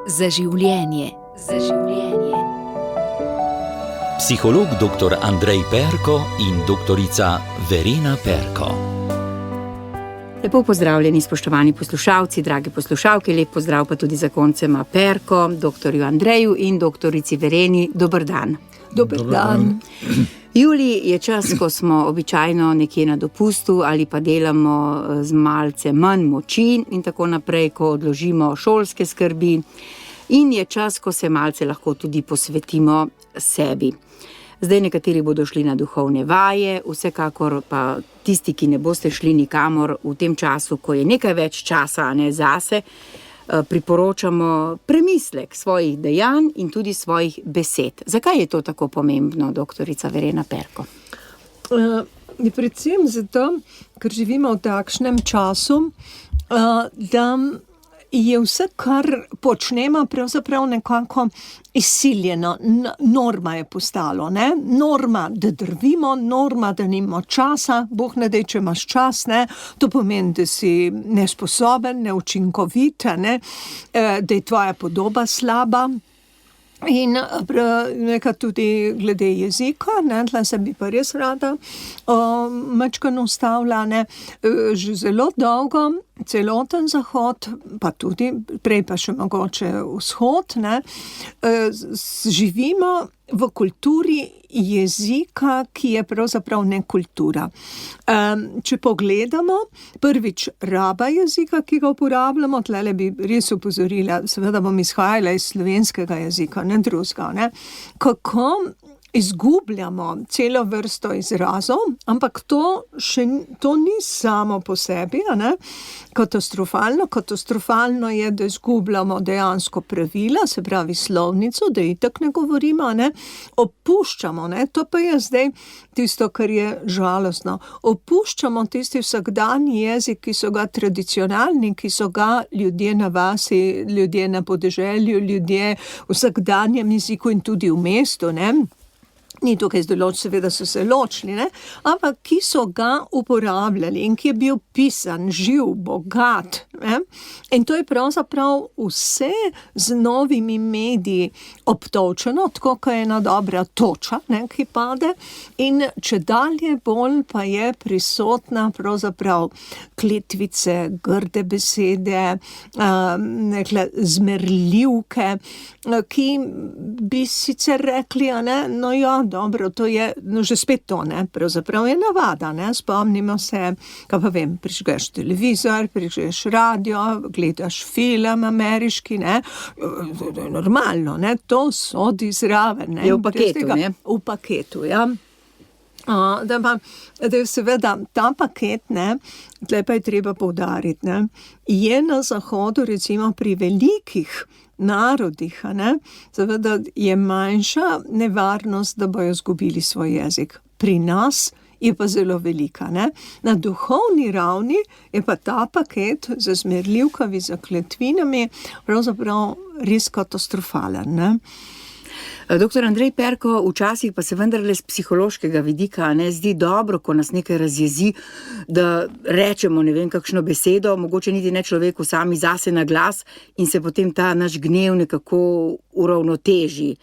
Za življenje. Za življenje. Psiholog dr. Andrej Perko in doktorica Verena Perko. Lepo pozdravljeni, spoštovani poslušalci, drage poslušalke, lep pozdrav pa tudi zakoncema Perko, doktorju Andreju in doktorici Vereni. Dober dan. Dober dan. Julij je čas, ko smo običajno nekje na dopustu ali pa delamo z malce manj moči in tako naprej, ko odložimo šolske skrbi. In je čas, ko se malce lahko tudi posvetimo sebi. Zdaj nekateri bodo šli na duhovne vaje, vsekakor pa tisti, ki ne boste šli nikamor v tem času, ko je nekaj več časa zase, priporočamo premislek svojih dejanj in tudi svojih besed. Zakaj je to tako pomembno, doktorica Verena Perko? Predvsem zato, ker živimo v takšnem času, da je vse, kar počnemo, pravzaprav nekako izsiljeno. Norma je postalo, ne? Norma, da drvimo, norma, da nimamo časa. Bog ne daj, če imaš čas, ne? To pomeni, da si nesposoben, neučinkovit, ne? Da je tvoja podoba slaba. In nekaj tudi glede jezika, ne, tle se bi pa res rada majčkeno ustavila, ne, že zelo dolgo, celoten zahod, pa tudi prej pa še mogoče vzhod, ne, živimo v kulturi jezika, ki je pravzaprav ne kultura. Če pogledamo, prvič raba jezika, ki ga uporabljamo, tlele bi res upozorila, seveda bom izhajala iz slovenskega jezika, ne drugega, ne, kako izgubljamo celo vrsto izrazov, ampak to ni samo po sebi, ne? Katastrofalno je, da izgubljamo dejansko pravila, se pravi slovnico, da itak ne govorimo, ne? Opuščamo, ne? To pa je zdaj tisto, kar je žalostno. Opuščamo tisti vsakdanji jezik, ki so ga tradicionalni, ki so ga ljudje na vasi, ljudje na podeželju, ljudje v vsakdanjem jeziku in tudi v mestu, ne? Ni tukaj seveda so se ločili, ne? Ampak ki so ga uporabljali in ki je bil pisan, živ, bogat. Ne? In to je pravzaprav vse z novimi mediji obtočeno, tako kot je ena dobra toča, ne, ki pade. In čedalje bolj pa je prisotna pravzaprav kletvice, grde besede, nekle zmerljivke, ki bi sicer rekli, ne, no ja, dobro, to je, no že spet to, ne, pravzaprav je navada, ne, spomnimo se, kaj pa vem, prižgeš televizor, prižgeš radio, gledaš film ameriški, ne, normalno, ne, to sodi zraven, ne. Je v paketu, ne? V paketu, ja. Da je seveda ta paket, ne, tle pa je treba poudariti, ne, je na zahodu recimo pri velikih narodih, ne, seveda je manjša nevarnost, da bojo izgubili svoj jezik. Pri nas je pa zelo velika, ne. Na duhovni ravni je pa ta paket z zmerljivkami, z kletvinami pravzaprav res katastrofalen, ne. Doktor Andrej Perko, včasih pa se vendarle z psihološkega vidika ne zdi dobro, ko nas nekaj razjezi, da rečemo ne vem kakšno besedo, mogoče niti ne človeku sami zase na glas in se potem ta naš gnev nekako uravnoteži.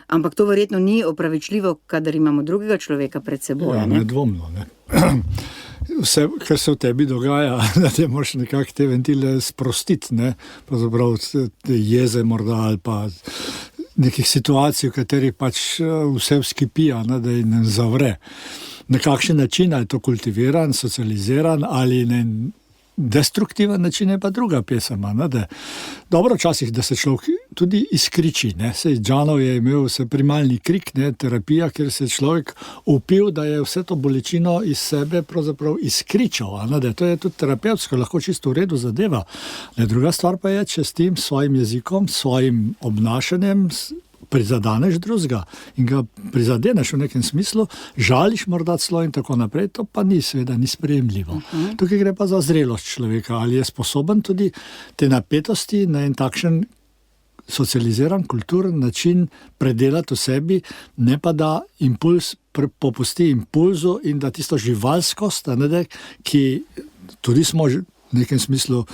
Ampak to verjetno ni opravičljivo, kadar imamo drugega človeka pred seboj. Ja, nedvomno, ne. Vse, kar se v tebi dogaja, da te moraš nekako te ventile sprostiti, ne, pravzaprav jeze morda ali pa nekih situacij, v katerih pač vse vskipija, ne, da jim zavre. Na kakšen način, ali je to kultiviran, socializiran ali ne destruktiven način, je pa druga pesema. Ne, da dobro včasih, da se človek tudi izkriči. Ne. Sej Džanov je imel primalni krik, ne, terapija, kjer se človek upil, da je vse to bolečino iz sebe pravzaprav izkričal. Ne, da to je tudi terapevtsko, lahko čisto v redu zadeva. Ne, druga stvar pa je, če s tem svojim jezikom, svojim obnašanjem prizadaneš drugega in ga prizadeneš v nekem smislu, žališ morda celo in tako naprej, to pa ni seveda ni sprejemljivo. Tukaj gre pa za zrelost človeka, ali je sposoben tudi te napetosti na en takšen socializiran, kulturen način predelati v sebi, ne pa da impuls popusti impulzu in da tisto živalskost, ki tudi smo v nekem smislu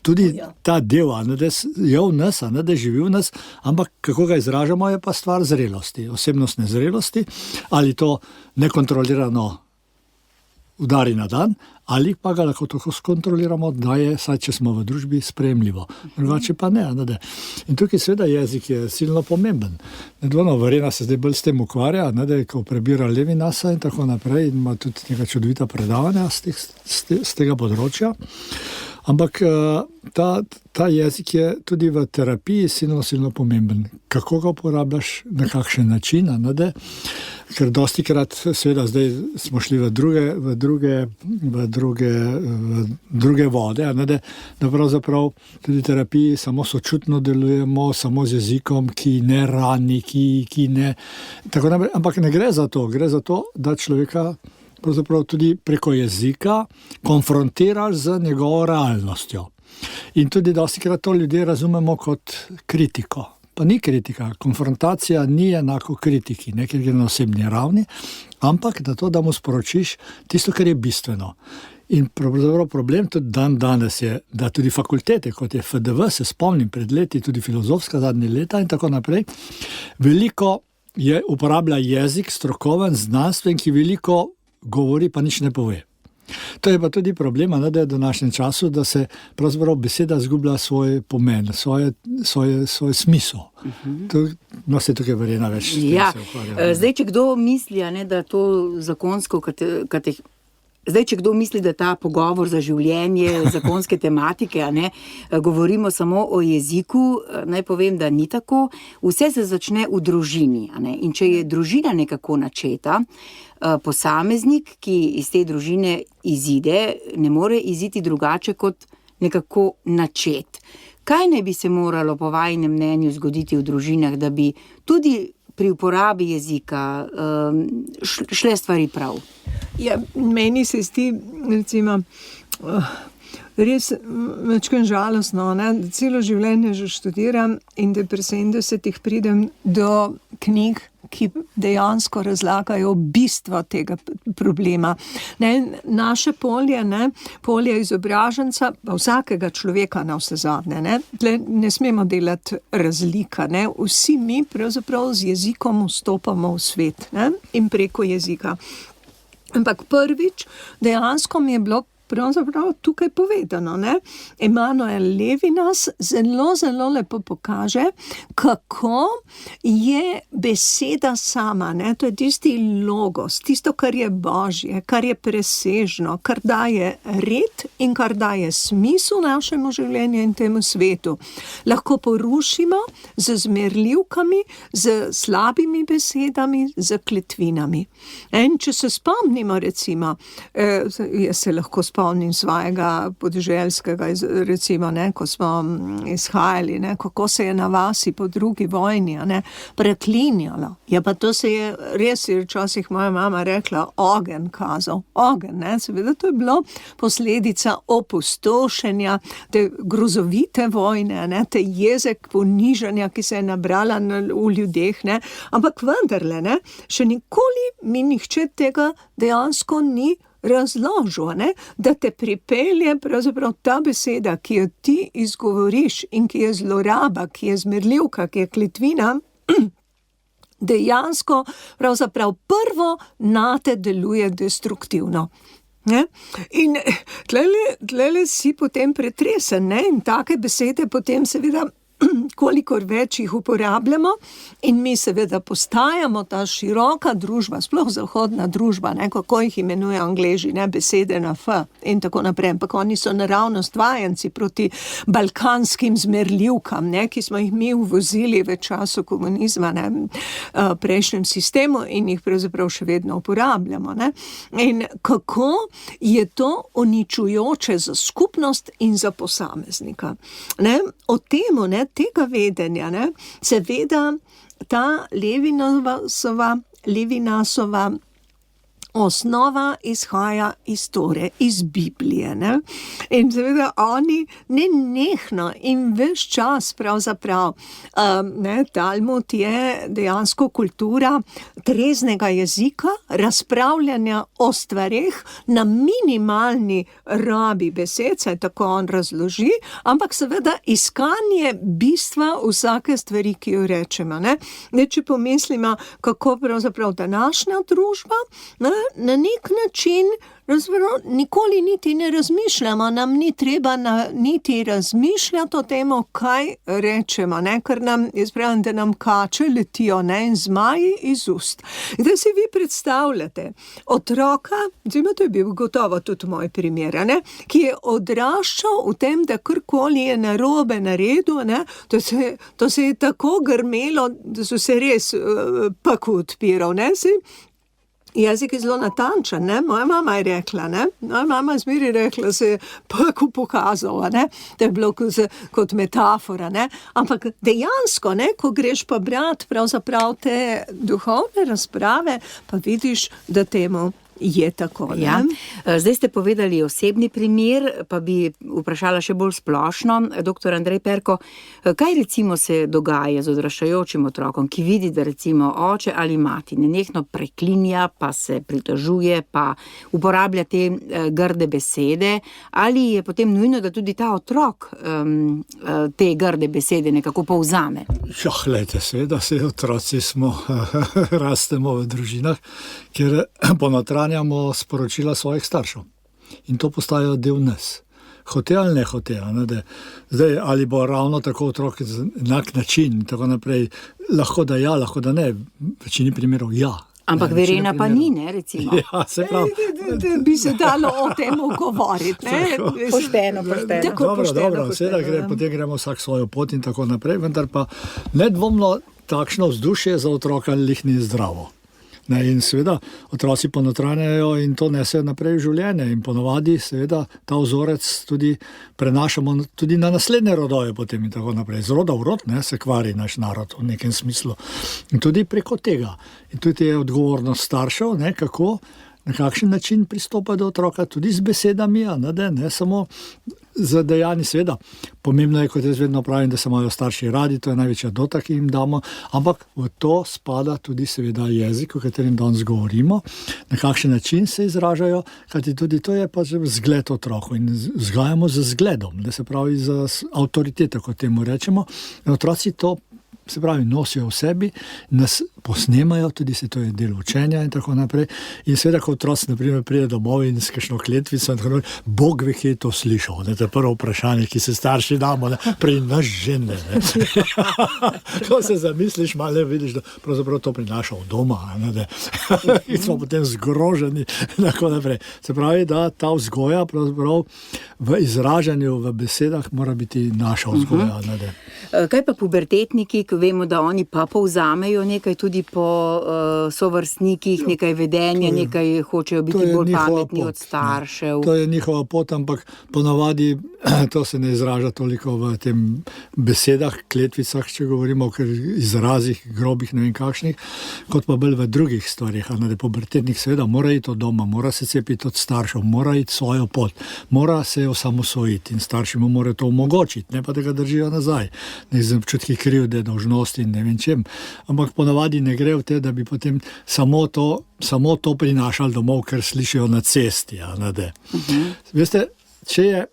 tudi ta del, da je v nas, da živi v nas, ampak kako ga izražamo, je pa stvar zrelosti, osebnostne zrelosti, ali to nekontrolirano udari na dan, ali pa ga lahko tako skontroliramo, da je, saj če smo v družbi, sprejemljivo. Drugače pa ne. In tukaj seveda jezik je silno pomemben. Nedvomno, Verena se zdaj bolj s tem ukvarja, da je, ko prebira Levinasa in tako naprej, in ima tudi neka čudovita predavanja z tega področja. Ampak ta jezik je tudi v terapiji silno pomemben. Kako ga uporabljaš, na kakšen način, ker dostikrat, seveda zdaj smo šli v druge vode, da pravzaprav tudi terapiji samo sočutno delujemo, samo z jezikom, ki ne rani, ki ne... Tako naprej. Ampak ne gre za to, da človeka pravzaprav tudi preko jezika konfrontiraš z njegovo realnostjo. In tudi dostikrat to ljudje razumemo kot kritiko. Pa ni kritika, konfrontacija ni enako kritiki, ne, ker gre na osebni ravni, ampak da mu sporočiš tisto, kar je bistveno. In problem tudi danes je, da tudi fakultete, kot je FDV, se spomnim pred leti, tudi filozofska zadnje leta in tako naprej, veliko uporablja jezik, strokoven, znanstven, ki veliko govori, pa nič ne pove. To je pa tudi problema, da je v današnjem času, da se pravzaprav beseda zgublja svoj pomen, svoj smisel. No, se tukaj Verena več s tem se ukvarja. Zdaj, če kdo misli, da to zakonsko Zdaj, če kdo misli, da ta pogovor za življenje, zakonske tematike, govorimo samo o jeziku, naj povem, da ni tako. Vse se začne v družini. In če je družina nekako načeta, posameznik, ki iz te družine izide, ne more iziti drugače kot nekako načet. Kaj ne bi se moralo po vajinem mnenju zgoditi v družinah, da bi tudi pri uporabi jezika šle stvari prav? Ja, meni se zdi, recimo, res večkrat žalostno, da celo življenje že študiram in da pri 70-ih pridem do knjig, ki dejansko razlagajo bistvo tega problema. Naše polje, polje izobraženca, pa vsakega človeka na vse zadnje, ne smemo delati razlika. Vsi mi pravzaprav z jezikom vstopamo v svet in preko jezika. Ampak prvič, dejansko mi je bilo pravzaprav tukaj povedano. Emanuel Levinas zelo lepo pokaže, kako je beseda sama. To je tisti logos, tisto, kar je božje, kar je presežno, kar daje red in kar daje smisel našemu življenju in temu svetu. Lahko porušimo z zmerljivkami, z slabimi besedami, z kletvinami. In če se spomnimo, recimo, jaz se lahko spomnim svojega podeželskega, recimo, ko smo izhajali, kako se je na vasi po drugi vojni preklinjalo. Ja, pa to se je res, včasih moja mama rekla, ogenj kazal. Ogenj, seveda to je bilo posledica opustošenja, te grozovite vojne, te jezek ponižanja, ki se je nabrala v ljudeh, ampak vendarle, še nikoli mi nihče tega dejansko ni razložil, da te pripelje pravzaprav ta beseda, ki jo ti izgovoriš in ki je zloraba, ki je zmerljivka, ki je kletvina, dejansko pravzaprav prvo nate deluje destruktivno. In tlele si potem pretresen, in take besede potem seveda kolikor več jih uporabljamo in mi seveda postajamo ta široka družba, sploh zahodna družba, kako jih imenujejo Angleži, besede na F in tako naprej, ampak oni so naravnost vajenci proti balkanskim zmerljivkam, ki smo jih mi uvozili v času komunizma, prejšnjem sistemu in jih pravzaprav še vedno uporabljamo. In kako je to uničujoče za skupnost in za posameznika. O temu, tega vedenja, seveda ta Levinasova osnova izhaja iz Tore, iz Biblije. Ne? In seveda oni nenehno in ves čas pravzaprav, Talmud je dejansko kultura treznega jezika, razpravljanja o stvareh na minimalni rabi besed, saj tako on razloži, ampak seveda iskanje bistva vsake stvari, ki jo rečemo. Ne, če pomislimo, kako pravzaprav današnja družba na nek način nikoli niti ne razmišljamo, nam ni treba niti razmišljati o tem, kaj rečemo, ne? Ker nam, jaz pravim, da nam kače letijo, ne? In zmaji iz ust. In da si vi predstavljate otroka, to je bil gotovo tudi moj primer, ne? Ki je odraščal v tem, da karkoli je narobe naredil, ne? To se je tako grmelo, da so se res paku odpiral, ne? Jezik je zelo natančen, ne? Moja mama je rekla, ne? Moja mama je zmeri rekla, se je paku pokazal, ne? To je bilo kot metafora, ne? Ampak dejansko, ne? Ko greš pa brati pravzaprav te duhovne razprave, pa vidiš, da temu je tako. Ne? Ja. Zdaj ste povedali osebni primer, pa bi vprašala še bolj splošno. Doktor Andrej Perko, kaj recimo se dogaja z odraščajočim otrokom, ki vidi, da recimo oče ali mati nenehno preklinja, pa se pritožuje, pa uporablja te grde besede, ali je potem nujno, da tudi ta otrok te grde besede nekako povzame? Ja, glejte, seveda se otroci smo, rastemo v družinah, kjer ponotranjamo sporočila svojih staršev. In to postajajo del nas. Hote ali ne hote. Zdaj, ali bo ravno tako otrok z enak način in tako naprej, lahko da ja, lahko da ne. V večini primerov ja. Ampak Verena pa ni, ne, recimo. Ja, se pravi. Bi se dalo o tem govoriti, ne? Pošteno. Dobro, seveda potem gremo vsak svojo pot in tako naprej, vendar pa nedvomno takšno vzdušje za otroka lih ni zdravo. In seveda otroci ponotranjajo in to nesejo naprej v življenje in ponovadi seveda ta vzorec tudi prenašamo tudi na naslednje rodove potem in tako naprej. Z roda v rod se kvari naš narod v nekem smislu. In tudi preko tega. In tudi je odgovornost staršev, kako, na kakšen način pristopa do otroka, tudi z besedami, ne samo z dejanji, seveda. Pomembno je, kot jaz vedno pravim, da se imajo starši radi, to je največja dota, ki jim damo, ampak v to spada tudi seveda jezik, o katerem danes govorimo, na kakšen način se izražajo, kajti tudi to je pa zgled otroku in vzgajamo z zgledom, da se pravi za avtoriteto, kot temu rečemo. In otroci to se pravi, nosijo v sebi, nas posnemajo, tudi se to je del učenja in tako naprej. In seveda, ko otroci, na primer, pride domov in s kakšno kletvico in tako naprej, Bog ve, kje je to slišal. To je prvo vprašanje, ki se starši damo, pri nas žene. Ko se zamisliš, malo vidiš, da pravzaprav to prinaša od doma. In smo potem zgroženi in tako naprej. Se pravi, da ta vzgoja pravzaprav v izražanju, v besedah mora biti naša vzgoja. Kaj pa pubertetniki, ko vemo, da oni pa povzamejo nekaj tudi po sovrstnikih, nekaj vedenja, nekaj hočejo biti bolj pametni od staršev. To je njihova pot, ampak ponavadi to se ne izraža toliko v tem besedah, kletvicah, če govorimo o izrazih, grobih, ne vem kakšnih, kot pa bolj v drugih stvarih. Pubertetnik seveda mora iti od doma, mora se cepiti od staršev, mora iti svojo pot, mora se osamosvojiti in starši mu morajo to omogočiti, ne pa da ga držijo nazaj. Ne z občutki krivde, dolžnosti in ne vem čem. Ampak ponavadi ne gre v te, da bi potem samo to prinašali domov, ker slišijo na cesti. Veste, če je,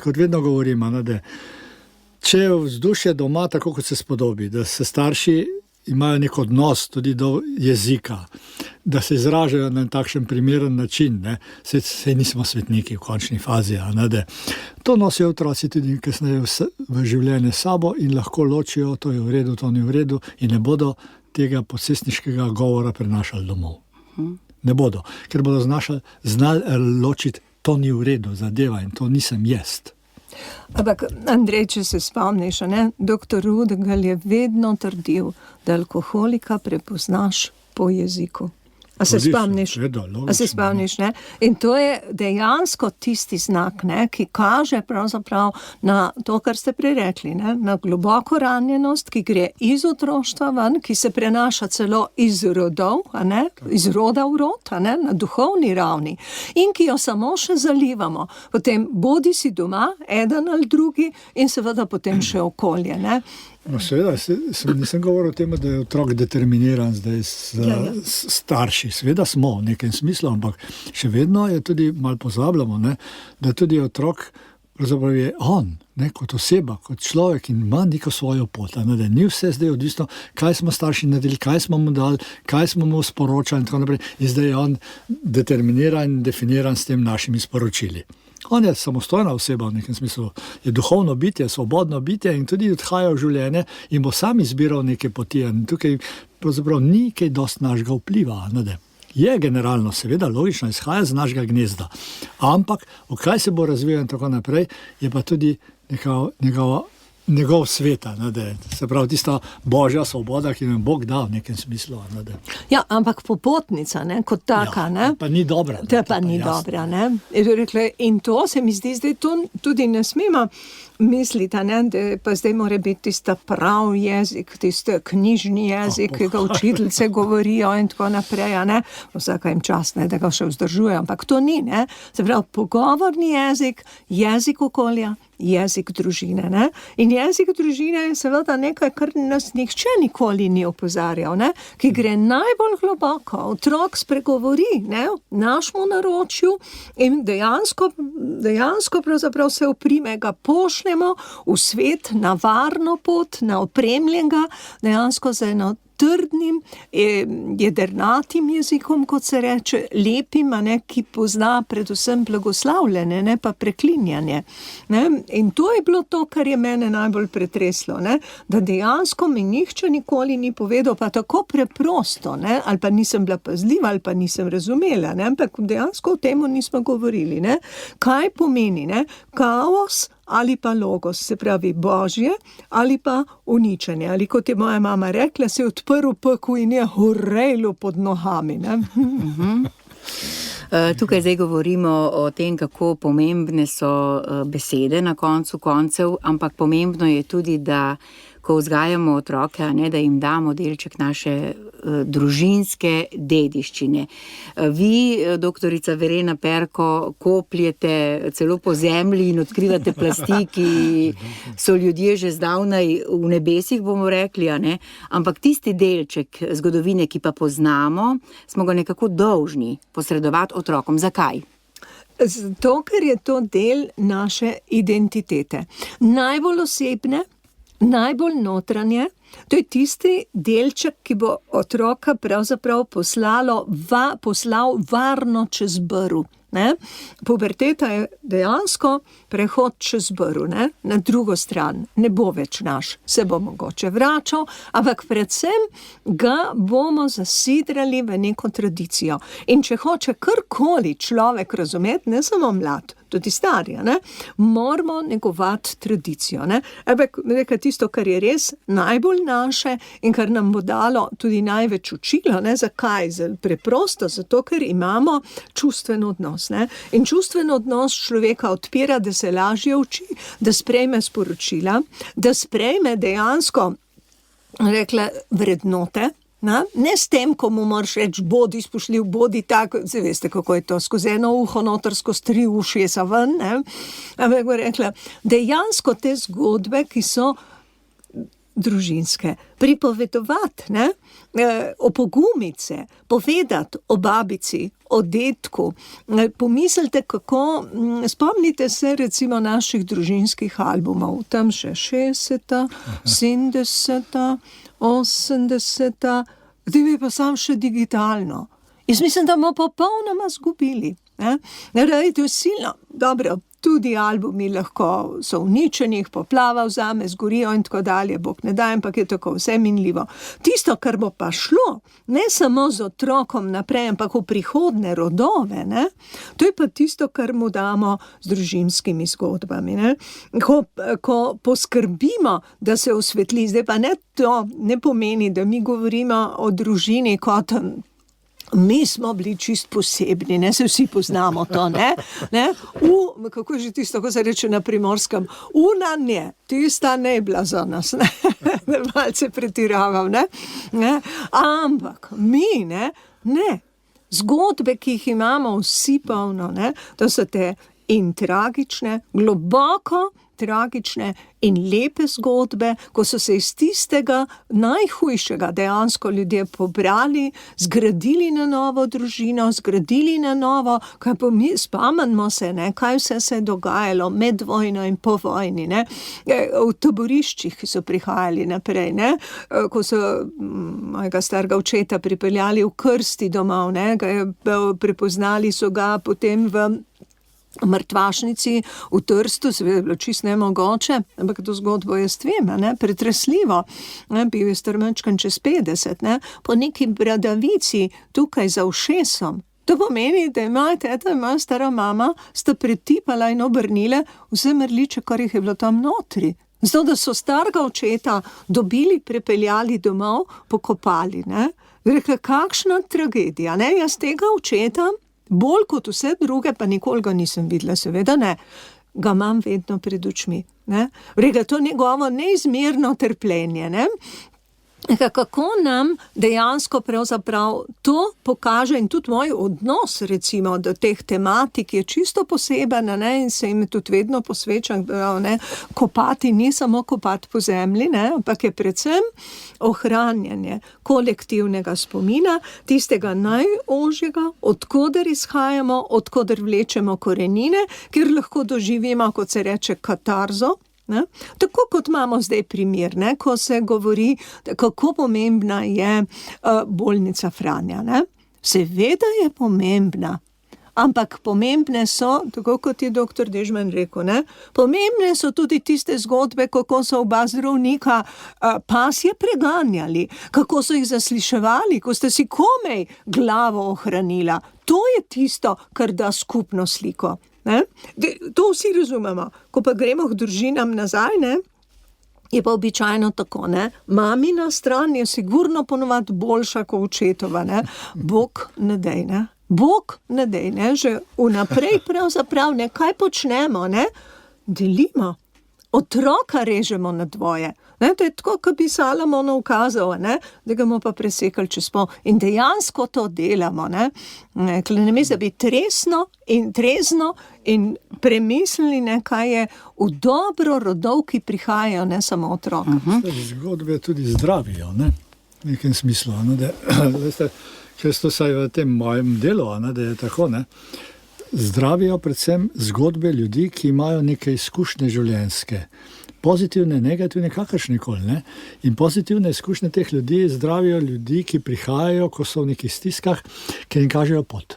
kot vedno govorim, če je vzdušje doma tako, kot se spodobi, da se starši imajo nek odnos tudi do jezika, da se izražajo na takšen primeren način, saj nismo svetniki v končni fazi, to nosijo otroci tudi kasneje v življenje sabo in lahko ločijo, to je v redu, to ni v redu in ne bodo tega posestniškega govora prenašali domov. Ne bodo, ker bodo znali ločiti, to ni v redu zadeva in to nisem jaz. Ampak, Andrej, če se spomniš, doktor Rudegal je vedno trdil, da alkoholika prepoznaš po jeziku. A se Odlično, spomniš? seveda, logično, A se spomniš, ne? In to je dejansko tisti znak, ne, ki kaže pravzaprav na to, kar ste prej rekli, ne, na globoko ranjenost, ki gre iz otroštva ven, ki se prenaša celo iz rodov, a ne, iz roda v rod, a ne, na duhovni ravni in ki jo samo še zalivamo. Potem bodi si doma, eden ali drugi in seveda potem še okolje, ne. No, seveda, nisem govoril o tem, da je otrok determiniran zdaj starši. Seveda smo v nekem smislu, ampak še vedno je tudi, malo pozabljamo, ne, da tudi otrok pravzaprav je on, ne, kot oseba, kot človek in ima neko svojo pot. Ne, da ni vse zdaj odvisno, kaj smo starši naredili, kaj smo mu dali, kaj smo mu sporočali in tako naprej. In zdaj je on determiniran in definiran s tem našimi sporočili. On je samostojna oseba v nekem smislu, je duhovno bitje, svobodno bitje in tudi odhaja v življenje in bo sam izbiral neke poti. In tukaj pravzaprav ni kaj dosti našega vpliva. Ne? Je generalno, seveda, logično, izhaja z našega gnezda. Ampak, v kaj se bo razvijal in tako naprej, je pa tudi njegov svet, se pravi tista božja svoboda, ki nam Bog da v nekem smislu. Ja, ampak popotnica, ne, kot taka, ne. Pa ni dobra. To pa ni dobra, ne. In to se mi zdi, zdaj to tudi ne smemo misliti, ne, da pa zdaj mora biti tista prav jezik, tista knjižni jezik, ki ga učiteljice govorijo in tako naprej, ne. Vsaka jim čas, ne, da ga še vzdržuje, ampak to ni, ne. Se pravi, pogovorni jezik, jezik okolja, jezik družine, ne. In jezik družine je seveda nekaj, kar nas nihče nikoli ni opozarjal, ne, ki gre najbolj globoko. Otrok spregovori, ne, v našemu naročju in dejansko pravzaprav se oprime, ga pošljemo v svet na varno pot, na opremljenega, dejansko za eno trdnim, jedrnatim jezikom, kot se reče, lepim, ne, ki pozna predvsem blagoslavljanje, ne pa preklinjanje. Ne? In to je bilo to, kar je mene najbolj pretreslo, ne? Da dejansko mi nihče nikoli ni povedal, pa tako preprosto, ne? Ali pa nisem bila pazljiva, ali pa nisem razumela, ne? Ampak dejansko o temu nismo govorili. Ne? Kaj pomeni, ne? Kaos ali pa logos, se pravi božje, ali pa uničenje. Ali kot je moja mama rekla, se je odprl pekel in je horejlo pod nohami. Ne? Tukaj zdaj govorimo o tem, kako pomembne so besede na koncu koncev, ampak pomembno je tudi, da ko vzgajamo otroke, ne, da jim damo delček naše družinske dediščine. Vi, doktorica Verena Perko, kopljete celo po zemlji in odkrivate plasti, ki so ljudje že zdavnaj v nebesih, bomo rekli, ne? Ampak tisti delček zgodovine, ki pa poznamo, smo ga nekako dolžni posredovati otrokom. Zakaj? Zato, ker je to del naše identitete. Najbolj osebne, najbolj notranje, to je tisti delček, ki bo otroka pravzaprav poslal varno čez brv. Ne? Puberteta je dejansko prehod čez brv, ne? Na drugo stran. Ne bo več naš, se bo mogoče vračal, ampak predvsem ga bomo zasidrali v neko tradicijo. In če hoče karkoli človek razumeti, ne samo mlad, tudi stari, ne? Moramo negovati tradicijo. Ne? Ampak nekaj tisto, kar je res najbolj naše in kar nam bo dalo tudi največ učilo. Ne? Zakaj? Preprosto, zato ker imamo čustven odnos. Ne? In čustven odnos človeka odpira, da se lažje uči, da sprejme sporočila, da sprejme dejansko vrednote. Ne s tem, ko mu moraš reči, bodi spoštljiv, bodi tak, zdaj veste, kako je to, skozi eno uho noter, skozi 3 ušesa ven, ne? Ampak bo rekla, dejansko te zgodbe, ki so družinske, pripovedovati, ne? Opogumiti se, povedati o babici, o dedku, pomislite, kako, spomnite se recimo naših družinskih albumov, tam še 60, 70, 80, zdaj je pa sam še digitalno. Jaz mislim, da bomo popolnoma zgubili. To je silno, dobro, tudi albumi lahko so uničeni, poplava vzame, zgorijo in tako dalje, Bog ne daj, ampak je tako vse minljivo. Tisto, kar bo pa šlo, ne samo z otrokom naprej, ampak v prihodne rodove, ne? To je pa tisto, kar mu damo z družinskimi zgodbami. Ne? Ko poskrbimo, da se osvetli, zdaj pa ne to ne pomeni, da mi govorimo o družini kot Mi smo bili čist posebni, ne, se vsi poznamo to, ne. Kako je že tisto, ko se reče na Primorskem, una nje, tista ne je bila za nas, ne, malce pretiraval, ne. Ampak mi, ne, zgodbe, ki jih imamo vsi polno, ne, to so te in tragične, globoko tragične in lepe zgodbe, ko so se iz tistega najhujšega dejansko ljudje pobrali, zgradili na novo družino, zgradili na novo, kaj pa mi spomnimo se, ne, kaj vse se je dogajalo med vojno in po vojni, ne, v taboriščih, ki so prihajali naprej, ne, ko so mojega starega očeta pripeljali v krsti domov, ne, ga je prepoznali so ga potem v mrtvašnici v Trstu, seveda je bilo čisto nemogoče, ampak to zgodbo jaz vem, ne, pretresljivo, ne, bil je star mančkan čez 50, ne, po neki bradavici tukaj za ušesom. To pomeni, da imajo teta in moja stara mama sta pretipala in obrnile vse mrliče, kar jih je bilo tam notri. Zato, da so starega očeta dobili, prepeljali domov, pokopali, ne. Rekla, kakšna tragedija, ne, jaz tega očeta bolj kot vse druge, pa nikoli ga nisem videla, seveda ne, ga imam vedno pred očmi, ne. Rekla, to njegovo neizmerno trpljenje, ne. Kako nam dejansko pravzaprav to pokaže in tudi moj odnos, recimo, do teh tematik je čisto poseben, ne, in se jim tudi vedno posvečam, ne, kopati ni samo kopati po zemlji, ne, ampak je predvsem ohranjanje kolektivnega spomina, tistega najožjega, odkoder izhajamo, odkoder vlečemo korenine, kjer lahko doživimo, kot se reče, katarzo. Ne? Tako kot imamo zdaj primer, ne? Ko se govori, kako pomembna je bolnica Franja. Ne? Seveda je pomembna, ampak pomembne so, tako kot je doktor Dežman rekel, ne? Pomembne so tudi tiste zgodbe, kako so oba zdravnika pasje preganjali, kako so jih zasliševali, ko sta si komaj glavo ohranila. To je tisto, kar da skupno sliko. Ne? To vsi razumemo. Ko pa gremo k družinam nazaj, ne, je pa običajno tako, ne. Mamina stran je sigurno ponovadi boljša kot očetova, ne. Bog ne dej, ne. Bog ne dej, ne. Že vnaprej pravzaprav ne, kaj počnemo, ne. Delimo. Otroka režemo na dvoje. Ne, to je tako, kot bi Salomon ukazal, ne, da ga bomo pa presekali čez pol. In dejansko to delamo. Ne, namesto da bi trezno in premislili, ne, kaj je v dobro rodov, ki prihajajo, ne samo otrok. Zgodbe tudi zdravijo, ne, v nekem smislu. Ne, da, veste, ker to saj v tem mojem delu, ne, da je tako, ne, zdravijo predvsem zgodbe ljudi, ki imajo neke izkušnje življenjske. Pozitivne, negativne, kakršnekoli, ne. In pozitivne izkušnje teh ljudi zdravijo ljudi, ki prihajajo, ko so v nekih stiskah, ki jim kažejo pot.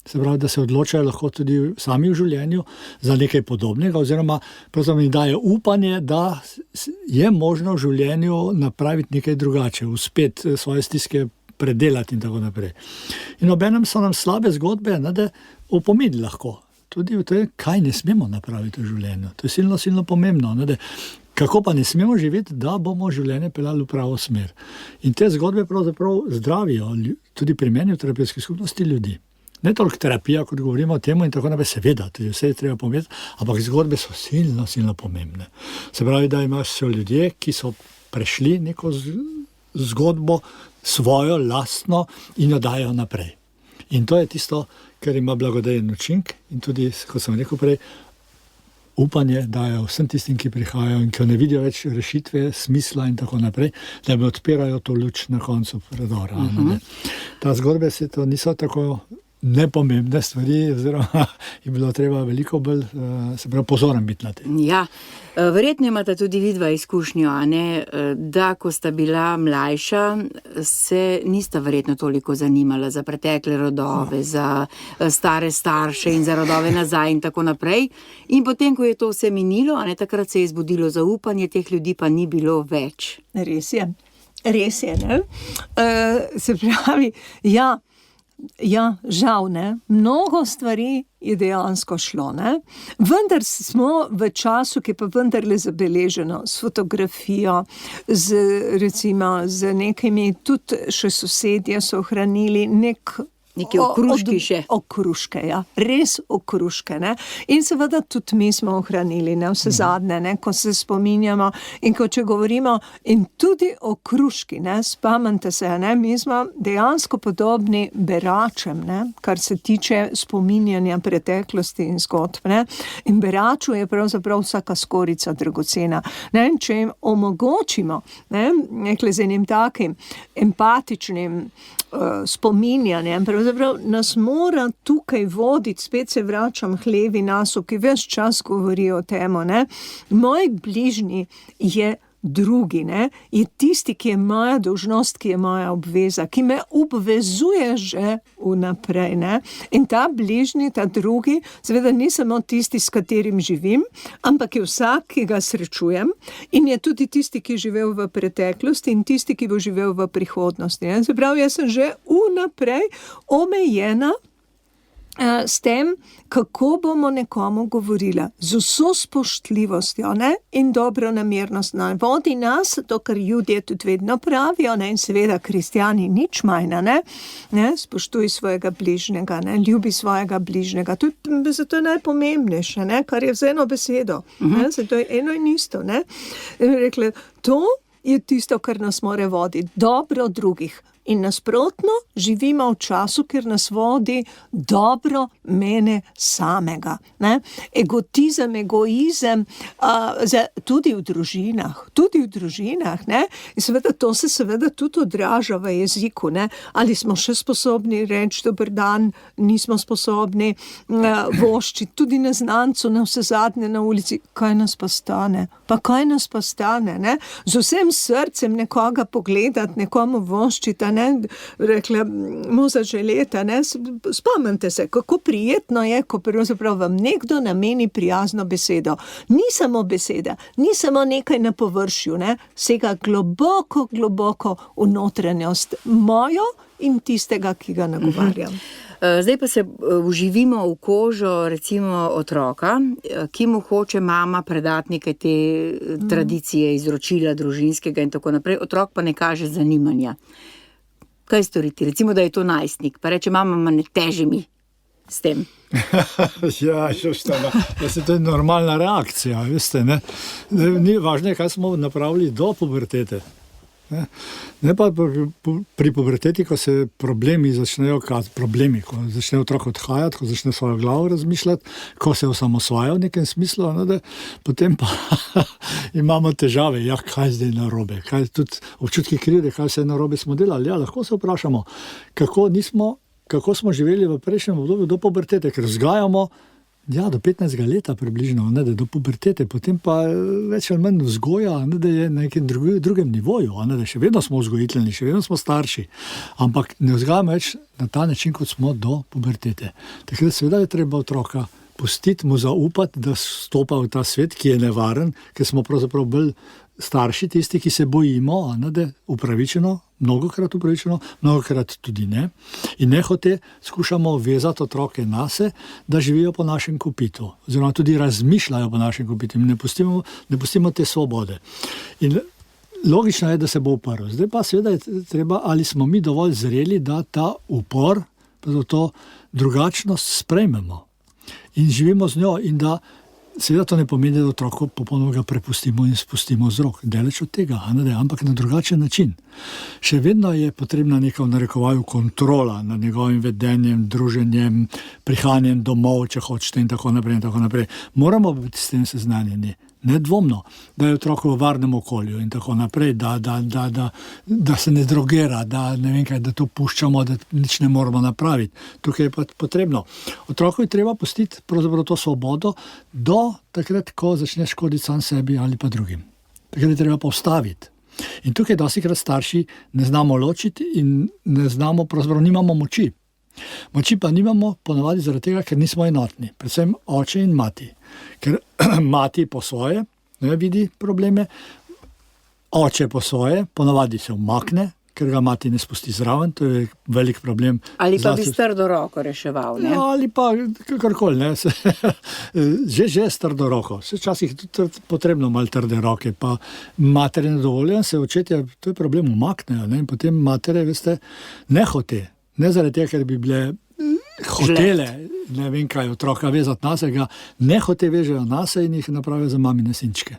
Se pravi, da se odločajo lahko tudi sami v življenju za nekaj podobnega, oziroma pravzaprav jim daje upanje, da je možno v življenju napraviti nekaj drugače, uspeti svoje stiske predelati in tako naprej. In obenem so nam slabe zgodbe, ne, da opomin lahko. Tudi v to, kaj ne smemo napraviti v življenju. To je silno, silno pomembno. Ne, da, kako pa ne smemo živeti, da bomo življenje peljali v pravo smer. In te zgodbe pravzaprav zdravijo, tudi pri meni v terapevtski skupnosti ljudi. Ne toliko terapija, kot govorimo o temu in tako naprej, seveda, tudi vse je treba povedati, ampak zgodbe so silno, silno pomembne. Se pravi, da imaš so ljudje, ki so prešli neko zgodbo svojo, lastno in jo dajo naprej. In to je tisto, kar ima blagodejen učinek in tudi, kot sem rekel prej, upanje dajo vsem tistim, ki prihajajo in ki ne vidijo več rešitve, smisla in tako naprej, da mi odpirajo to luč na koncu predora. Ta zgodbe se to niso tako nepomembne stvari, oziroma je bilo treba veliko bolj pozoren biti na te. Ja, verjetno imate tudi vidva izkušnjo, a ne, da ko sta bila mlajša, se nista verjetno toliko zanimala za pretekle rodove, za stare starše in za rodove nazaj in tako naprej. In potem, ko je to vse minilo, a ne, takrat se je zbudilo zaupanje, teh ljudi pa ni bilo več. Res je, ne? Se pravi, ja, žal, ne, mnogo stvari je dejansko šlo, ne, vendar smo v času, ki pa vendarle zabeleženo s fotografijo, recimo z nekimi, tudi še sosedje so ohranili nek Neki okruški še. Okruške, ja, res okruške. Ne? In seveda tudi mi smo ohranili, ne, vse zadnje, ne, ko se spominjamo in ko če govorimo, in tudi okruški, ne, spomnite se, ne, mi smo dejansko podobni beračem, ne, kar se tiče spominjanja preteklosti in zgodb. Ne? In beraču je pravzaprav vsaka skorica dragocena. Ne? In če jim omogočimo, ne, nekle z enim takim empatičnim spominjanjem, pravzaprav nas mora tukaj voditi, spet se vračam k Levi Nasu, ki ves čas govori o temu, ne. Moj bližnji je drugi, ne, je tisti, ki je moja dolžnost, ki je moja obveza, ki me obvezuje že vnaprej, ne. In ta bližnji, ta drugi, seveda ni samo tisti, s katerim živim, ampak je vsak, ki ga srečujem in je tudi tisti, ki je živel v preteklosti in tisti, ki bo živel v prihodnosti. Ne. Se pravi, jaz sem že vnaprej omejena s tem, kako bomo nekomu govorila, z vso spoštljivostjo, ne, in dobronamernost. Vodi nas, to, kar Judje tudi vedno pravijo, ne, in seveda kristjani nič manj, ne, spoštuj svojega bližnjega, ne, ljubi svojega bližnjega. Zato je najpomembnejše, ne, kar je z eno besedo, ne, zato je eno in isto, ne. Rekle, to je tisto, kar nas more voditi, dobro drugih. In nasprotno, živimo v času, kjer nas vodi dobro mene samega. Ne? Egotizem, egoizem, tudi v družinah. Ne? In seveda to se seveda tudi odraža v jeziku. Ne? Ali smo še sposobni reči dober dan, nismo sposobni voščiti, tudi neznancu, na vse zadnje na ulici, kaj nas pa stane? Ne? Z vsem srcem nekoga pogledati, nekomu voščiti, ne, rekla, mu zaželeta, ne, spomnite se, kako prijetno je, ko pravzaprav vam nekdo nameni prijazno besedo. Ni samo beseda, ni samo nekaj na površju, ne, sega globoko v notranjost mojo in tistega, ki ga nagovarjam. Zdaj pa se vživimo v kožo recimo otroka, ki mu hoče mama predati nekaj te tradicije, izročila družinskega in tako naprej. Otrok pa ne kaže zanimanja. Kaj storiti? Recimo, da je to najstnik, pa reče, mama, ne teži mi s tem. Ja, to je normalna reakcija, veste, ne. Ni važno, kaj smo napravili do pubertete. Ne pa pri puberteti, ko se problemi začnejo, ko začne otrok odhajati, ko začne svojo glavo razmišljati, ko se osamosvaja v nekem smislu, ne, potem pa imamo težave, ja, kaj zdaj narobe, kaj tudi občutki krivde, kaj vse narobe smo delali. Ja, lahko se vprašamo, kako smo živeli v prejšnjem obdobju do pubertete, ker vzgajamo ja, do 15 leta približno, ne, da do pubertete, potem pa več ali manj vzgoja, ne, da je na nekem drugem nivoju, ne, da še vedno smo vzgojitelji, še vedno smo starši, ampak ne vzgajamo več na ta način, kot smo do pubertete. Takrat seveda je treba otroka pustiti, mu zaupati, da stopa v ta svet, ki je nevaren, ker smo pravzaprav bolj starši tisti, ki se bojimo, ne, da upravičeno, mnogokrat upravičeno, mnogokrat tudi ne. In nehote skušamo vezati otroke nase, da živijo po našem kopitu, oziroma tudi razmišljajo po našem kopitu. Ne pustimo te svobode. In logično je, da se bo uprl. Zdaj pa seveda je treba, ali smo mi dovolj zreli, da ta upor, da to drugačnost sprejmemo in živimo z njo in da seveda to ne pomeni, da otroku popolnoma ga prepustimo in spustimo z rok. Daleč od tega, ampak na drugačen način. Še vedno je potrebna neka v narekovaju kontrola nad njegovim vedenjem, druženjem, prihajanjem domov, če hočete in tako naprej. Moramo biti s tem seznanjeni. Nedvomno, da je otrok v varnem okolju in tako naprej, da se ne drogira, da to puščamo, da nič ne moramo napraviti. Tukaj je pa potrebno. Otroku je treba pustiti pravzaprav to svobodo do takrat, ko začne škoditi sam sebi ali pa drugim. Takrat je treba postaviti. In tukaj dostikrat starši ne znamo ločiti in ne znamo, pravzaprav nimamo moči. Moči pa nimamo ponavadi zaradi tega, ker nismo enotni, predvsem oče in mati. Ker mati po svoje ne vidi probleme, oče po svoje ponavadi se umakne, ker ga mati ne spusti zraven, to je velik problem. Ali pa bi s trdo roko reševal, ne? Ja, ali pa kakorkoli, ne. Že s trdo roko. Včasih je tudi potrebno malo trde roke, pa matere nedovoljen se očetje, to je problem, umaknejo, ne, in potem matere, veste, nehote Ne zaradi tega, ker bi bile hotele, ne vem kaj, otroka vezati na sebe, ne hote vežejo na sebe in jih napravijo za mamine sinčke.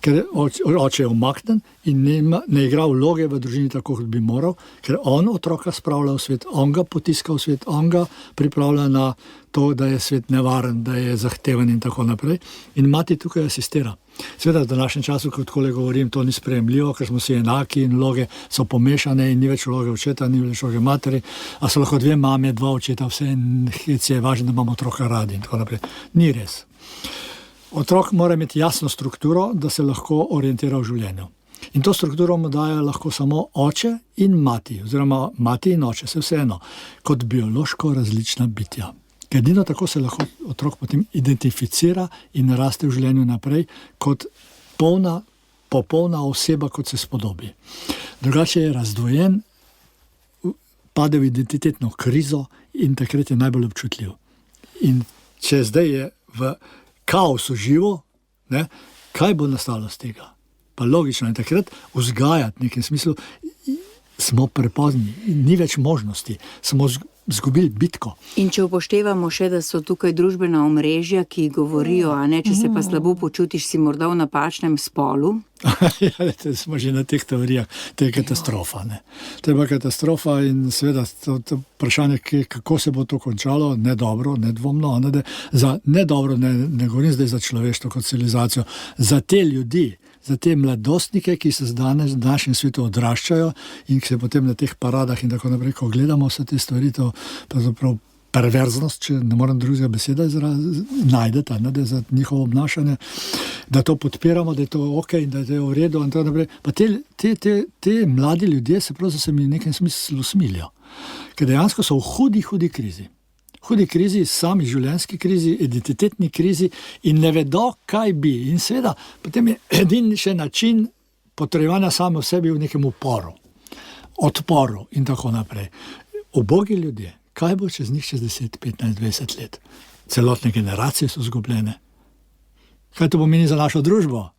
Ker oče je umaknen in ne igra vloge v družini tako, kot bi moral, ker on otroka spravlja v svet, on ga potiska v svet, on ga pripravlja na to, da je svet nevaren, da je zahteven in tako naprej. In mati tukaj asistira. Seveda v današnjem času, kot takole govorim, to ni sprejemljivo, ker smo si enaki in vloge so pomešane in ni več vloge očeta, ni več vloge materi, a so lahko dve mame, dva očeta, vse in je važno, da imamo otroka radi in tako naprej. Ni res. Otrok mora imeti jasno strukturo, da se lahko orientira v življenju. In to strukturo mu daje lahko samo oče in mati, oziroma mati in oče, vseeno, kot biološko različna bitja. Edino tako se lahko otrok potem identificira in raste v življenju naprej kot popolna oseba, kot se spodobi. Drugače je razdvojen, pade v identitetno krizo in takrat je najbolj občutljiv. In če zdaj je v kaosu živo, ne, kaj bo nastalo z tega? Pa logično je takrat vzgajati v nekem smislu, smo prepozni, ni več možnosti, smo zgubili bitko. In če upoštevamo še, da so tukaj družbena omrežja, ki govorijo, a ne, če se pa slabo počutiš, si morda v napačnem spolu. Ja, smo že na teh teorijah, to je katastrofa. Ne. To je pa katastrofa in seveda to vprašanje, kako se bo to končalo, nedobro, nedvomno, nedobro, ne govorim zdaj za človeštvo kot civilizacijo, za te ljudi, za te mladostnike, ki se danes v našem svetu odraščajo in ki se potem na teh paradah in tako naprej, ko gledamo vse te stvari, to pravzaprav perverznost, če ne moram drugega beseda najdete, da je za njihovo obnašanje, da to podpiramo, da je to ok in da je to v redu in tako naprej. Pa te mladi ljudje se pravzaprav mi v nekem smislu smilijo, ker dejansko so v hudi krizi. Hudi krizi, sami življenjski krizi, identitetni krizi in ne vedo, kaj bi. In seveda, potem je edini še način potrjevanja same v sebi v nekem odporu in tako naprej. Ubogi ljudje, kaj bo čez njih čez 10, 15, 20 let? Celotne generacije so zgubljene. Kaj to pomeni za našo družbo?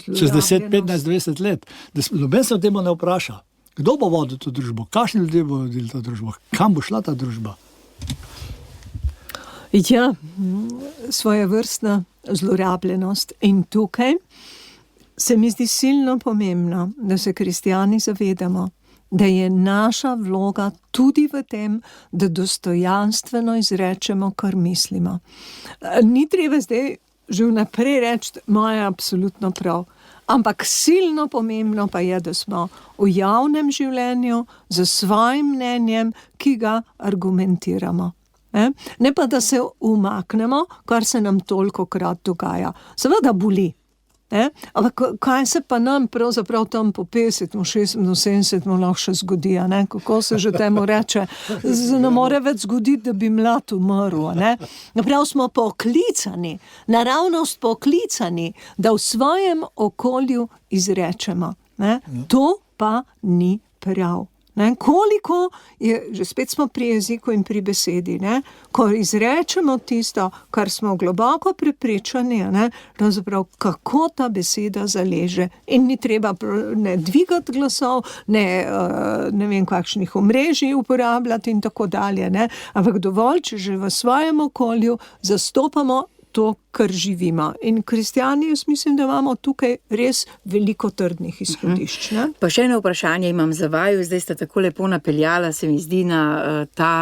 Čez 10, 15, 20 let. Noben se o tem ne vpraša. Kdo bo vodil to družbo? Kakšni ljudje bo vodili to družbo? Kam bo šla ta družba? Ja, svojevrstna zlorabljenost. In tukaj se mi zdi silno pomembno, da se kristjani zavedamo, da je naša vloga tudi v tem, da dostojanstveno izrečemo, kar mislimo. Ni treba zdaj že vnaprej reči, moje absolutno prav. Ampak silno pomembno pa je, da smo v javnem življenju z svojim mnenjem, ki ga argumentiramo. Ne pa, da se umaknemo, kar se nam tolikokrat dogaja. Seveda boli. Ampak kaj se pa nam pravzaprav tam po 50, 60, 70 lahko še zgodi, ne? Kako se že temu reče, ne more več zgoditi, da bi mlad umrl. Prav smo poklicani, naravnost poklicani, da v svojem okolju izrečemo. To pa ni prav. Koliko je, že spet smo pri jeziku in pri besedi, ko izrečemo tisto, kar smo globoko prepričani, pravzaprav kako ta beseda zaleže in ni treba ne dvigati glasov, ne vem kakšnih omrežij uporabljati in tako dalje, ampak dovolj, če že v svojem okolju zastopamo to, kar živimo. In kristjani, jaz mislim, da imamo tukaj res veliko trdnih izhodišč. Pa še eno vprašanje imam za vaju, zdaj sta tako lepo napeljala, se mi zdi, na ta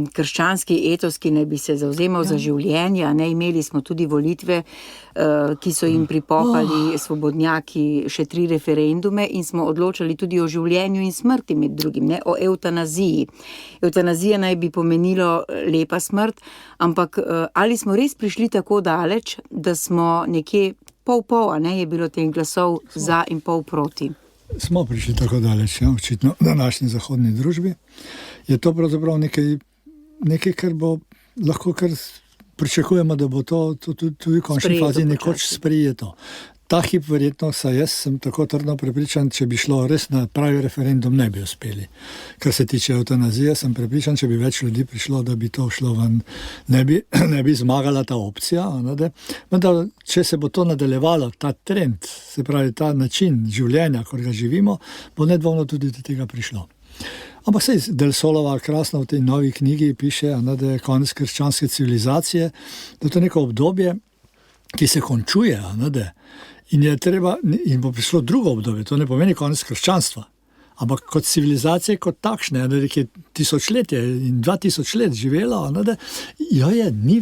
krščanski etos, ki naj bi se zavzemal za življenje, imeli smo tudi volitve, ki so jim pripohali svobodnjaki še 3 referendume in smo odločali tudi o življenju in smrti med drugim, o evtanaziji. Evtanazija naj bi pomenilo lepa smrt, ampak ali smo res prišli tako daleč, da smo nekje pol, je bilo teh glasov za in pol proti? Smo prišli tako daleč, očitno v današnji zahodni družbi. Je to pravzaprav nekaj, kar bo lahko kar pričakujemo, da bo to tudi v končni fazi nekoč sprejeto. Ta hip verjetno, jaz sem tako trdno prepričan, če bi šlo res na pravi referendum, ne bi uspeli. Kar se tiče evtanazije, sem prepričan, če bi več ljudi prišlo, da bi to šlo ven, ne bi zmagala ta opcija. Vendar, če se bo to nadaljevalo, ta trend, se pravi ta način življenja, kot ga živimo, bo nedvomno tudi do tega prišlo. Ampak sej Del Solova krasno v tej novi knjigi piše, da je konec krščanske civilizacije, da je to neko obdobje, ki se končuje, in bo prišlo drugo obdobje, to ne pomeni konec krščanstva. Ampak kot civilizacija, kot takšne, ki je tisočletje in 2000 let živelo, ni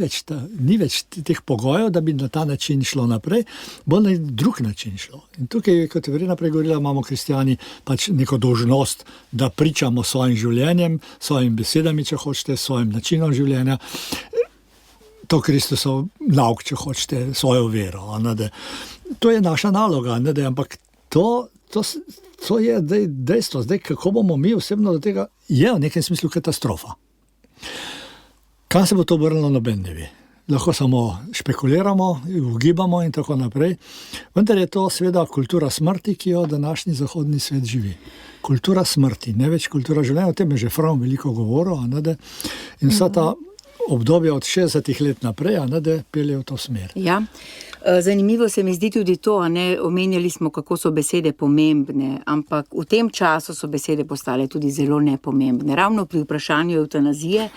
več teh pogojev, da bi na ta način šlo naprej, bolj na drug način šlo. In tukaj, kot je Verena pregovorila, imamo kristjani pač neko dolžnost, da pričamo svojim življenjem, svojim besedami, če hočete, svojim načinom življenja, to Kristusov nauk, če hočete, svojo vero. To je naša naloga, ampak to je dejstvo. Zdaj, kako bomo mi osebno do tega, je v nekem smislu katastrofa. Kam se bo to obrnilo, noben ne ve. Lahko samo špekuliramo, ugibamo in tako naprej. Vendar je to seveda kultura smrti, ki jo današnji zahodni svet živi. Kultura smrti, ne več kultura življenja, o tem je že Fromm veliko govoril, in vsa ta obdobje od 60 let naprej, pelje v to smer. Ja. Zanimivo se mi zdi tudi to, omenjali smo, kako so besede pomembne, ampak v tem času so besede postale tudi zelo nepomembne. Ravno pri vprašanju evtanazije,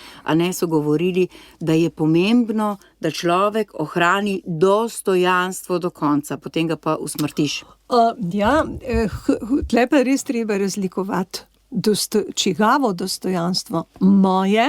so govorili, da je pomembno, da človek ohrani dostojanstvo do konca, potem ga pa usmrtiš. Tle pa res treba razlikovati čigavo dostojanstvo. Moje?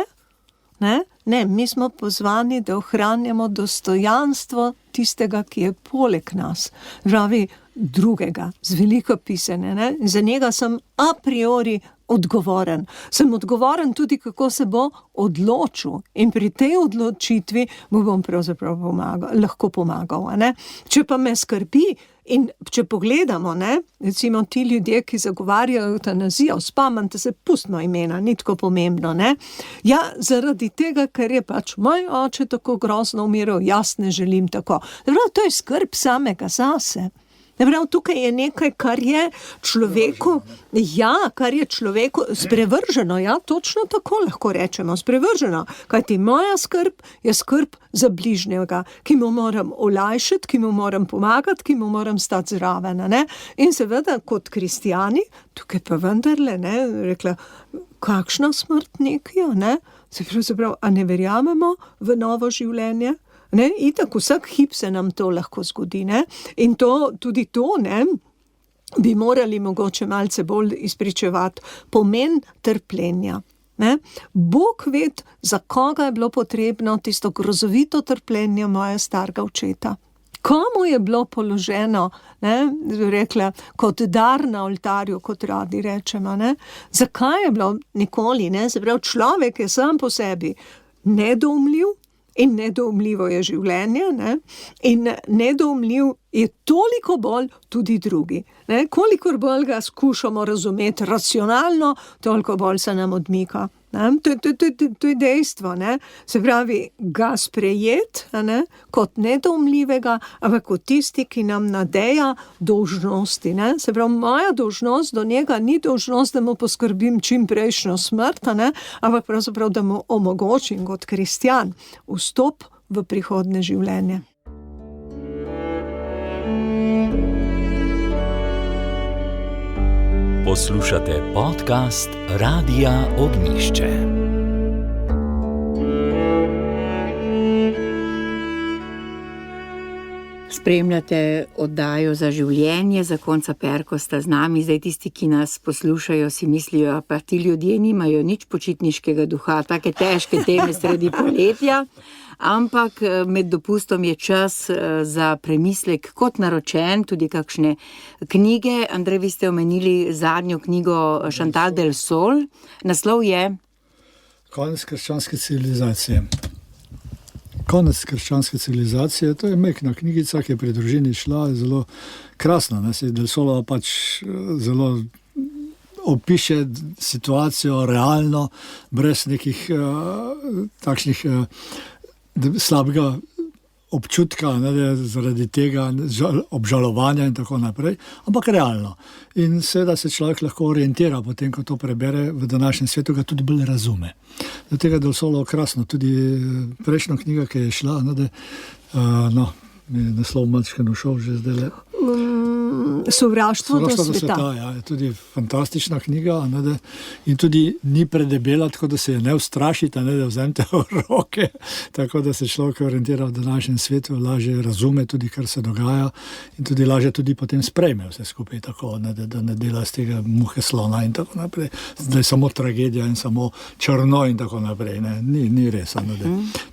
Ne, mi smo pozvani, da ohranjamo dostojanstvo tistega, ki je poleg nas, pravi drugega, z veliko pisane. Za njega sem a priori odgovoren. Sem odgovoren tudi, kako se bo odločil, in pri tej odločitvi mu bom pravzaprav lahko pomagal. Če pa me skrbi, in če pogledamo, recimo ti ljudje, ki zagovarjajo evtanazijo, spomnite se, pustimo imena, ni tako pomembno, zaradi tega, ker je pač moj oče tako grozno umiral, jaz ne želim tako. To je skrb samega zase. Tukaj je nekaj, kar je človeku sprevrženo, točno tako lahko rečemo, sprevrženo, kajti moja skrb je skrb za bližnjega, ki mu moram olajšati, ki mu moram pomagati, ki mu moram stati zraven. In seveda kot kristjani, tukaj pa vendarle, rekla, kakšna smrt nekijo, se pravzaprav, a ne verjamemo v novo življenje? Itak vsak hip se nam to lahko zgodi, in tudi to, bi morali mogoče malce bolj izpričevati, pomen trpljenja. Bog ved, za koga je bilo potrebno tisto grozovito trpljenje moje starega očeta. Komu je bilo položeno, rekla, kot dar na oltarju, kot radi rečemo. Zakaj je bilo nikoli, človek je sam po sebi nedoumljiv, in nedoumljivo je življenje, in nedoumljiv je toliko bolj tudi drugi. Kolikor bolj ga skušamo razumeti racionalno, toliko bolj se nam odmika. To je dejstvo. Se pravi, ga sprejeti kot nedoumljivega, ampak kot tisti, ki nam nadeja dolžnosti. Se pravi, moja dolžnost do njega ni dolžnost, da mu poskrbim čim prejšnjo smrt, ampak pravzaprav, da mu omogočim kot kristjan vstop v prihodnje življenje. Poslušate podcast Radia Ognjišče. Spremljate oddajo Za življenje, Zakonca Perko sta z nami. Zdaj tisti, ki nas poslušajo, si mislijo, pa ti ljudje nimajo nič počitniškega duha, take težke teme sredi poletja. Ampak med dopustom je čas za premislek kot naročen, tudi kakšne knjige. Andrej, vi ste omenili zadnjo knjigo Chantal Delsol. Naslov je Konec krščanske civilizacije. Konec krščanske civilizacije, to je mekna knjigica, ki je pri družini šla, je zelo krasna. Delsolova pač zelo opiše situacijo realno, brez nekih takšnih slabega občutka, zaradi tega obžalovanja in tako naprej, ampak realno. In seveda se človek lahko orientira potem, ko to prebere v današnjem svetu, ga tudi bolj razume. Do tega Delsolovo krasno, tudi prejšnja knjiga, ki je šla, mi je naslov malčkeno šel že zdaj le. Sovraštvo do sveta. Ja, je tudi fantastična knjiga, in tudi ni predebela, tako da se je ne ustrašite, da vzemite v roke, tako da se človek orientira v današnjem svetu, lažje razume tudi, kar se dogaja in tudi lažje tudi potem sprejme vse skupaj tako, da ne dela z tega muhe slona in tako naprej. Da je samo tragedija in samo črno in tako naprej. Ni res.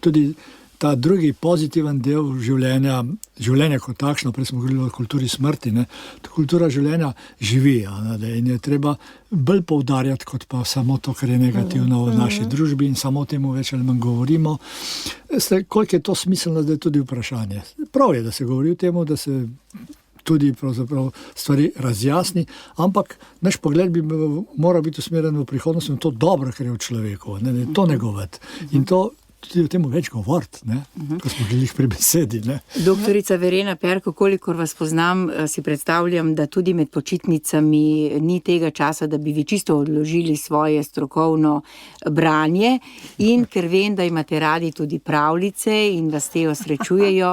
Tudi ta drugi pozitiven del življenja kot takšno, prej smo govorili o kulturi smrti, kultura življenja živi in je treba bolj poudarjati, kot pa samo to, kar je negativno v naši družbi in samo o temu več ali manj govorimo. Koliko je to smiselno, da je tudi vprašanje. Prav je, da se govori o temu, da se tudi pravzaprav stvari razjasni, ampak naš pogled bi moral biti usmerjen v prihodnost in to dobro, kar je v človeku, to negovati. In to tudi o temu več govoriti, ko smo bili pri besedi. Doktorica Verena Perko, kolikor vas poznam, si predstavljam, da tudi med počitnicami ni tega časa, da bi vi čisto odložili svoje strokovno branje in ker vem, da imate radi tudi pravljice in vas te osrečujejo,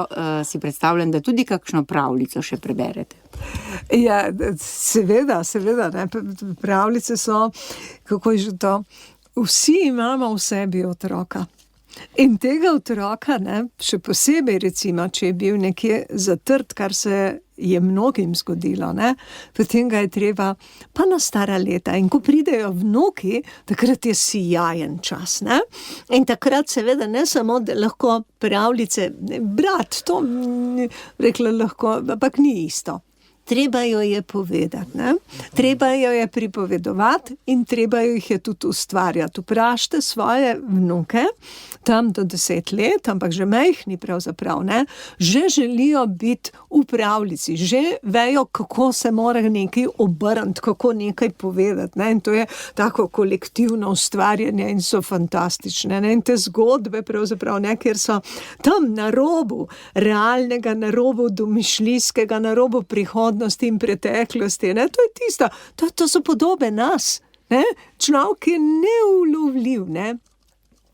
si predstavljam, da tudi kakšno pravljico še preberete. Ja, seveda, pravljice so, kako je že to, vsi imamo v sebi otroka. In tega otroka, še posebej recimo, če je bil nekje zatrt, kar se je mnogim zgodilo, potem ga je treba pa na stara leta. In ko pridejo vnuki, takrat je sijajen čas. In takrat seveda ne samo, da lahko pravljice brati, to rekla lahko, ampak ni isto. Treba jo je povedati, treba jo je pripovedovati in treba jih je tudi ustvarjati. Vprašajte svoje vnuke, tam do 10 let, ampak že majhni pravzaprav, že želijo biti v pravljici, že vejo, kako se mora nekaj obrniti, kako nekaj povedati. In to je tako kolektivno ustvarjanje in so fantastične. In te zgodbe pravzaprav, ker so tam na robu realnega, na robu domišljijskega, na robu prihodnosti in preteklosti. To je tisto, to so podobe nas. Človek je neulovljiv.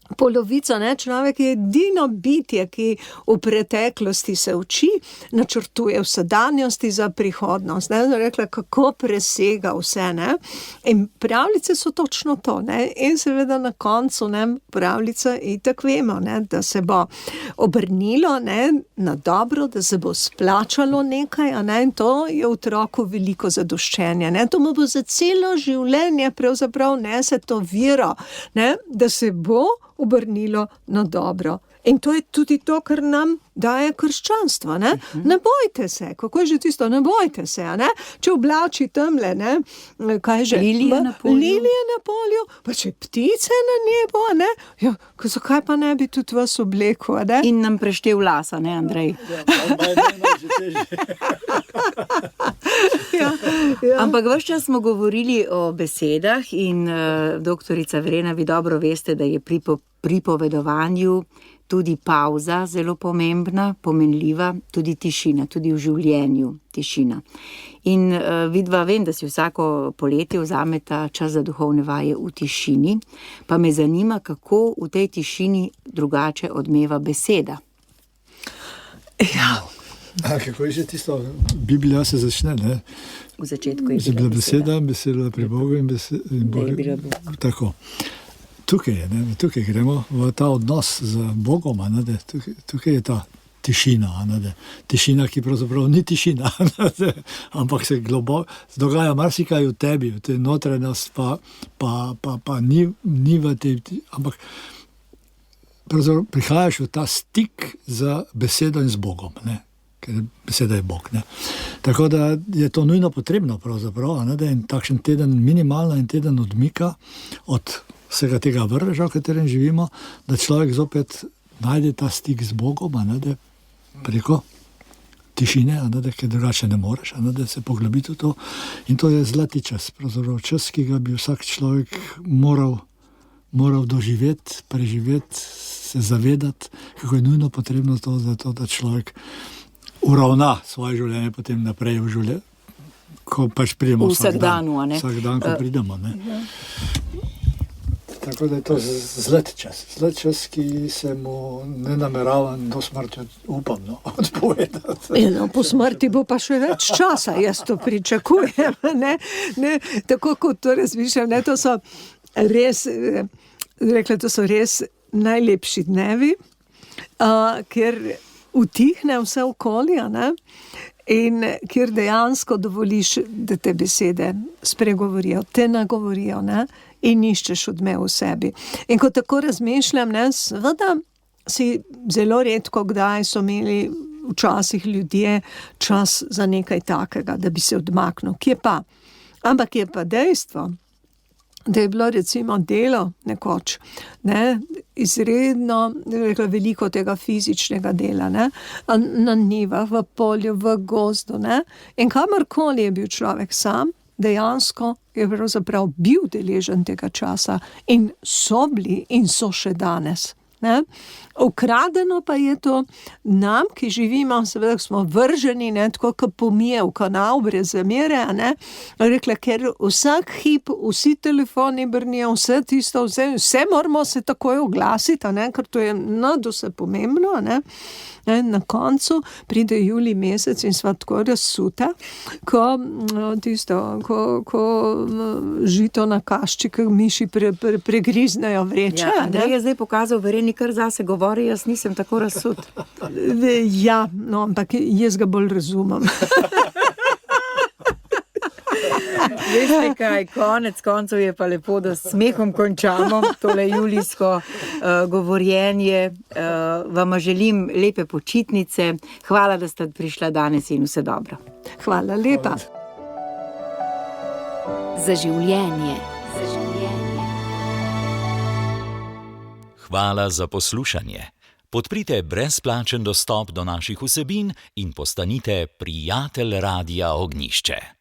Polovica, človek je edino bitje, ki v preteklosti se uči, načrtuje v sedanjosti za prihodnost. Rekla, kako presega vse. In pravljice so točno to. In seveda na koncu pravljica itak vemo, da se bo obrnilo na dobro, da se bo splačalo nekaj, in to je otroku veliko zadoščenja. To mu bo za celo življenje pravzaprav nese to vero, da se bo obrnilo na dobro. In to je tudi to, kar nam daje krščanstvo. Ne bojte se, kako je že tisto, ne bojte se. Če oblači tamle, kaj že? Lilije na polju, pa če ptice na nebu, zakaj pa ne bi tudi vas oblekel? In nam preštel lasa, Andrej? Ja. Ampak ves čas smo govorili o besedah in doktorica Verena, vi dobro veste, da je pri pripovedovanju tudi pauza zelo pomembna, pomenljiva, tudi tišina, tudi v življenju tišina. In vidva vem, da si vsako poletje vzameta čas za duhovne vaje v tišini, pa me zanima, kako v tej tišini drugače odmeva beseda. Ja. Kako je že tisto? Biblija se začne, V začetku je bila beseda pri Bogu in beseda. Tako. Tukaj gremo v ta odnos z Bogom, tukaj je ta tišina, tišina, ki pravzaprav ni tišina, ampak se dogaja marsikaj v tebi, v tej notranjost, pa ni v tej, ampak pravzaprav prihajaš v ta stik z besedo in z Bogom, ker beseda je Bog. Tako da je to nujno potrebno pravzaprav, in takšen teden minimalno in teden odmika od vsega tega vrveža, v katerem živimo, da človek zopet najde ta stik z Bogom, preko tišine, ker drugače ne moreš, da se poglobi v to. In to je zlati čas, pravzaprav čas, ki ga bi vsak človek moral doživeti, preživeti, se zavedati, kako je nujno potrebno to, zato, da človek uravna svoje življenje potem naprej v življenje, ko pač pridemo vsak dan, ko pridemo. Tako da je to zlet čas, ki se mu ne nameravam do smrti, upam, odpovedati. Po smrti bo pa še več časa, jaz to pričakujem. Ne, tako kot to razmišljam, ne, to so res najlepši dnevi, ker utihne vse okolje, ne, in kjer dejansko dovoliš, da te besede spregovorijo, te nagovorijo, ne, in iščeš odmev v sebi. In ko tako razmišljam, ne, seveda si zelo redko kdaj so imeli včasih ljudje čas za nekaj takega, da bi se odmaknil. Kje pa? Ampak je pa dejstvo, da je bilo recimo delo nekoč, ne, izredno veliko tega fizičnega dela, ne, na njivah, v polju, v gozdu, ne, in kamorkoli je bil človek sam, dejansko je pravzaprav bil deležen tega časa in so bili in so še danes. Ne? Ukradeno pa je to nam, ki živimo, seveda smo vrženi, ne, tako kot pomije v kanal brez zamere, ne, rekla, ker vsak hip, vsi telefoni brnijo, vse tisto, vse moramo se takoj oglasiti, ne, ker to je nadvse pomembno, ne. Na koncu pride julij mesec in sva tako razsuta, ko žito na kaščikah miši pregriznejo vreče. Ja, Andrej je zdaj pokazal, Vereni kar zase govori, jaz nisem tako razsut. Ja, no, ampak jaz ga bolj razumem. Veste kaj, konec koncev je pa lepo, da s smehom končamo tole julijsko govorjenje. Vama želim lepe počitnice. Hvala, da ste prišla danes in vse dobro. Hvala lepa. Za življenje. Hvala za poslušanje. Podprite brezplačen dostop do naših vsebin in postanite prijatelj Radia Ognjišče.